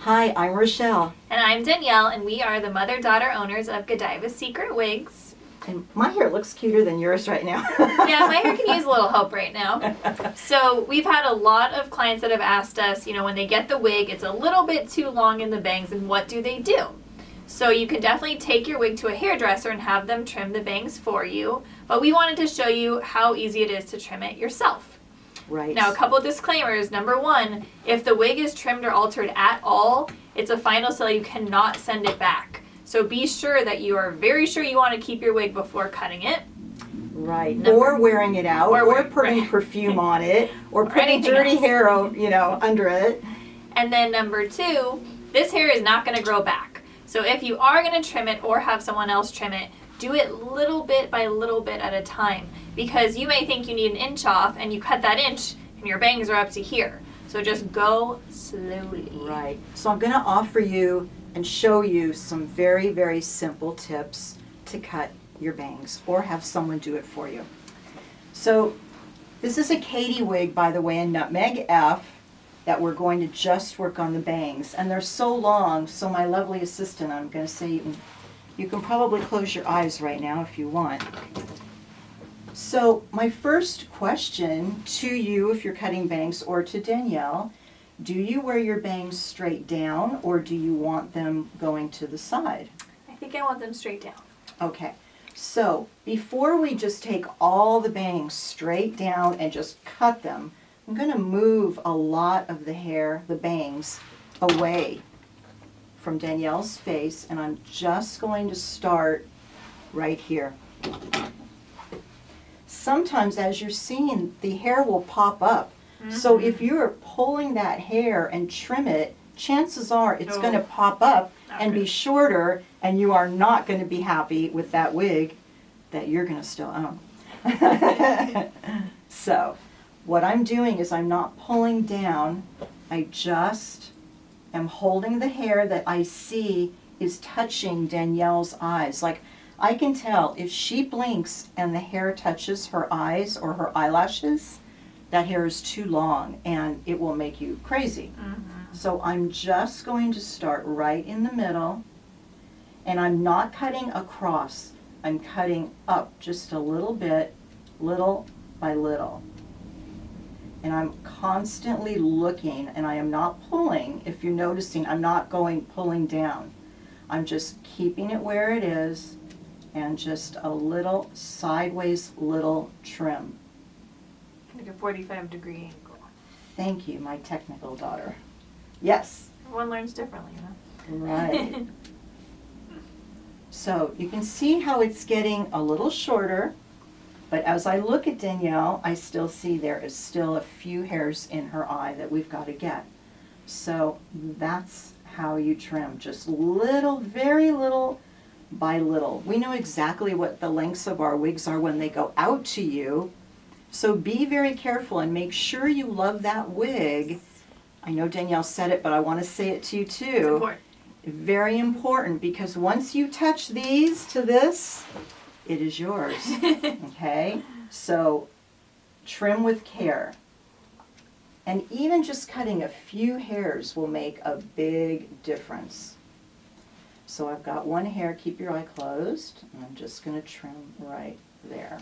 Hi, I'm Rochelle. And I'm Danielle, and we are the mother-daughter owners of Godiva Secret Wigs. And my hair looks cuter than yours right now. Yeah, my hair can use a little help right now. So we've had a lot of clients that have asked us, when they get the wig, it's a little bit too long in the bangs, and what do they do? So you can definitely take your wig to a hairdresser and have them trim the bangs for you. But we wanted to show you how easy it is to trim it yourself. Right. Now, a couple of disclaimers. Number one, if the wig is trimmed or altered at all, it's a final sale. You cannot send it back. So be sure that you are very sure you want to keep your wig before cutting it. Right. Or wearing it out, or putting right. perfume on it, or putting anything dirty else. hair, under it. And then number two, this hair is not going to grow back. So if you are going to trim it or have someone else trim it, do it little bit by little bit at a time, because you may think you need an inch off and you cut that inch and your bangs are up to here. So just go slowly. Right. So I'm going to offer you and show you some very, very simple tips to cut your bangs or have someone do it for you. So this is a Katie wig, by the way, in Nutmeg F, that we're going to just work on the bangs. And they're so long, so my lovely assistant, I'm going to say you can probably close your eyes right now if you want. So my first question to you, if you're cutting bangs, or to Danielle, do you wear your bangs straight down or do you want them going to the side? I think I want them straight down. Okay, so before we just take all the bangs straight down and just cut them, I'm going to move a lot of the hair, the bangs, away from Danielle's face, and I'm just going to start right here. Sometimes, as you're seeing, the hair will pop up. Mm-hmm. So if you're pulling that hair and trim it, chances are it's going to pop up and be shorter, and you are not going to be happy with that wig that you're going to still own. So what I'm doing is I'm not pulling down, I just am holding the hair that I see is touching Danielle's eyes. Like, I can tell if she blinks and the hair touches her eyes or her eyelashes, that hair is too long and it will make you crazy. Mm-hmm. So I'm just going to start right in the middle, and I'm not cutting across. I'm cutting up just a little bit, little by little. And I'm constantly looking, and I am not pulling. If you're noticing, I'm not pulling down. I'm just keeping it where it is, and just a little sideways little trim. Like a 45-degree angle. Thank you, my technical daughter. Yes. Everyone learns differently, Right. So you can see how it's getting a little shorter, but as I look at Danielle, I still see there is still a few hairs in her eye that we've got to get. So that's how you trim, just little, very little by little. We know exactly what the lengths of our wigs are when they go out to you. So be very careful and make sure you love that wig. I know Danielle said it, but I want to say it to you too. It's important. Very important, because once you touch these to this, it is yours. Okay? So trim with care. And even just cutting a few hairs will make a big difference. So I've got one hair, keep your eye closed, and I'm just going to trim right there.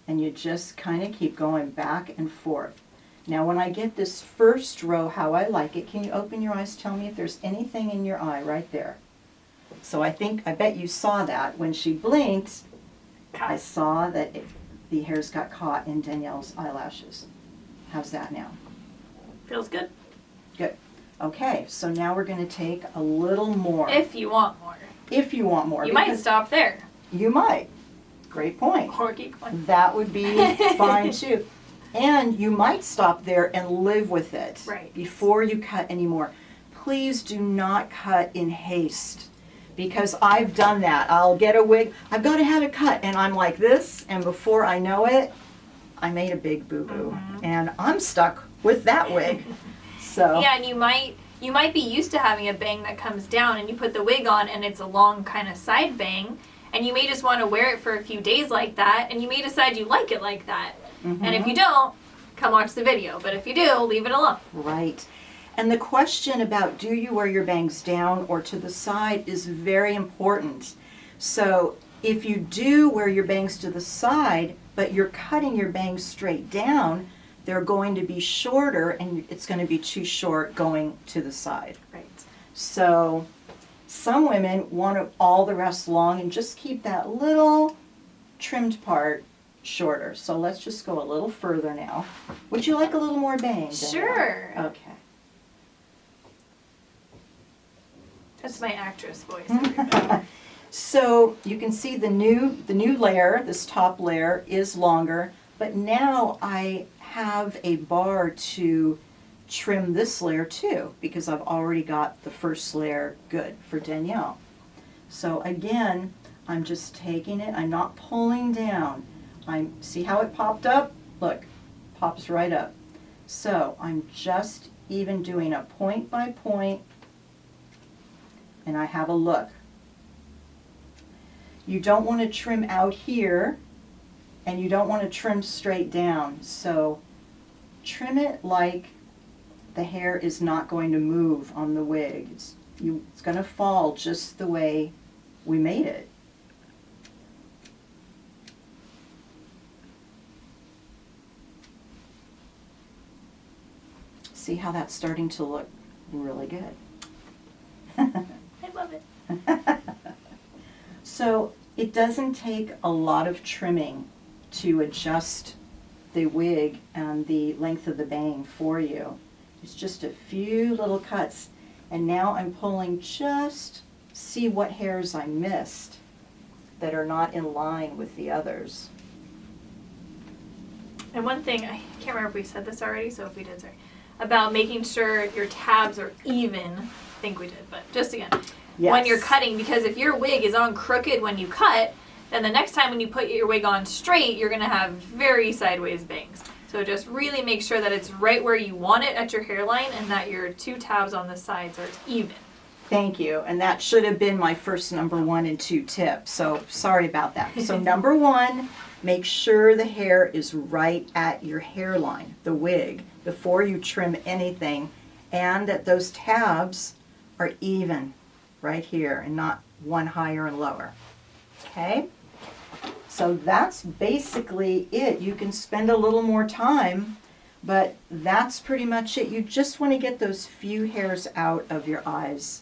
And you just kind of keep going back and forth. Now when I get this first row how I like it, can you open your eyes, tell me if there's anything in your eye right there? So I bet you saw that. When she blinked, I saw that the hairs got caught in Danielle's eyelashes. How's that now? Feels good. Good. Okay, so now we're going to take a little more. If you want more. If you want more. You might stop there. You might. Great point. Or keep going. That would be fine too. And you might stop there and live with it before you cut anymore. Please do not cut in haste, because I've done that. I'll get a wig, I've got to have it cut, and I'm like this, and before I know it, I made a big boo-boo. Mm-hmm. And I'm stuck with that wig. So yeah, and you might be used to having a bang that comes down, and you put the wig on and it's a long kind of side bang, and you may just want to wear it for a few days like that, and you may decide you like it like that. Mm-hmm. And if you don't, come watch the video. But if you do, leave it alone. Right. And the question about do you wear your bangs down or to the side is very important. So if you do wear your bangs to the side, but you're cutting your bangs straight down, they're going to be shorter and it's going to be too short going to the side. Right. So some women want all the rest long and just keep that little trimmed part shorter. So let's just go a little further now. Would you like a little more bang? Sure. Okay. That's my actress voice. So you can see the new layer, this top layer is longer, but now I have a bar to trim this layer too because I've already got the first layer good for Danielle. So again, I'm just taking it, I'm not pulling down. See how it popped up? Look, pops right up. So I'm just even doing a point by point and I have a look. You don't want to trim out here and you don't want to trim straight down. So trim it like the hair is not going to move on the wig. It's going to fall just the way we made it. See how that's starting to look really good. I love it. So it doesn't take a lot of trimming to adjust the wig and the length of the bang for you. It's just a few little cuts. And now I'm pulling just see what hairs I missed that are not in line with the others. And one thing, I can't remember if we said this already, so if we did, sorry, about making sure your tabs are even. I think we did, but just again. Yes. When you're cutting, because if your wig is on crooked when you cut, then the next time when you put your wig on straight, you're going to have very sideways bangs. So just really make sure that it's right where you want it at your hairline and that your two tabs on the sides are even. Thank you. And that should have been my first number 1 and 2 tip. So sorry about that. So number 1, make sure the hair is right at your hairline, the wig, before you trim anything, and that those tabs are even right here and not one higher and lower. Okay? So that's basically it. You can spend a little more time, but that's pretty much it. You just want to get those few hairs out of your eyes.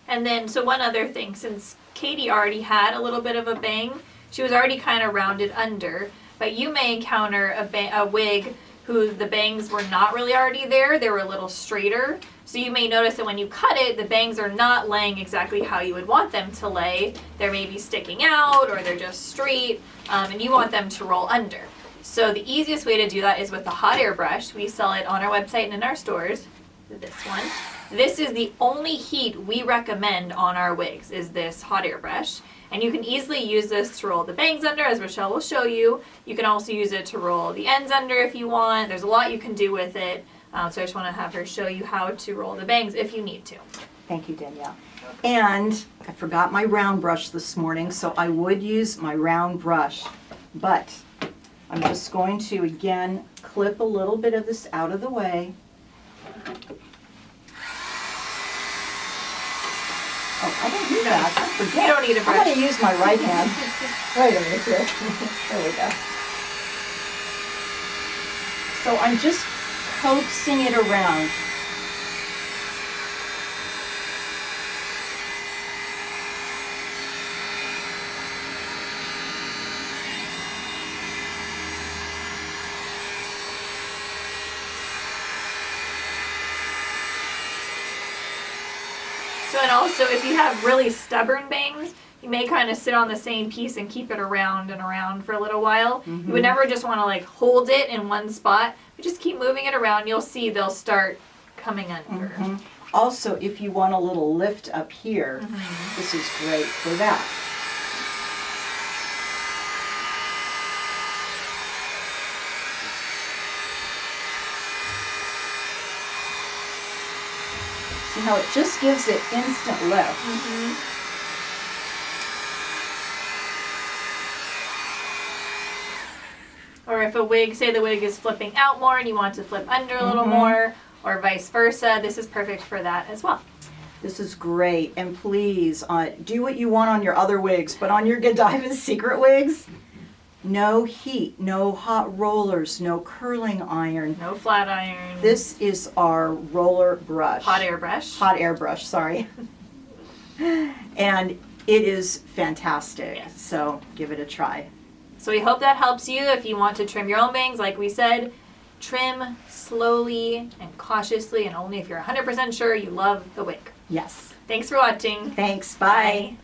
And then, so one other thing, since Katie already had a little bit of a bang, she was already kind of rounded under, but you may encounter a wig who the bangs were not really already there, they were a little straighter. So you may notice that when you cut it, the bangs are not laying exactly how you would want them to lay. They're maybe sticking out or they're just straight, and you want them to roll under. So the easiest way to do that is with the hot air brush. We sell it on our website and in our stores. This one. This is the only heat we recommend on our wigs, is this hot air brush. And you can easily use this to roll the bangs under, as Rochelle will show you. You can also use it to roll the ends under if you want. There's a lot you can do with it. So I just want to have her show you how to roll the bangs if you need to. Thank you, Danielle. And I forgot my round brush this morning, so I would use my round brush. But I'm just going to, again, clip a little bit of this out of the way. Oh, I don't do that. I forget. You don't need a brush. I'm going to use my right hand. Right over here. There we go. So I'm just coaxing it around. So, and also if you have really stubborn bangs, you may kind of sit on the same piece and keep it around and around for a little while. You would never just want to like hold it in one spot, but just keep moving it around. You'll see they'll start coming under. Also, if you want a little lift up here, this is great for that. See how it just gives it instant lift. Or if a wig, say the wig is flipping out more and you want to flip under a little Mhm. more, or vice versa, this is perfect for that as well. This is great. And please, do what you want on your other wigs, but on your Godiva secret wigs, no heat, no hot rollers, no curling iron. No flat iron. This is our roller brush. Hot air brush. Hot air brush, sorry. And it is fantastic. Yes. So give it a try. So we hope that helps you if you want to trim your own bangs. Like we said, trim slowly and cautiously and only if you're 100% sure you love the wig. Yes. Thanks for watching. Thanks. Bye. Bye.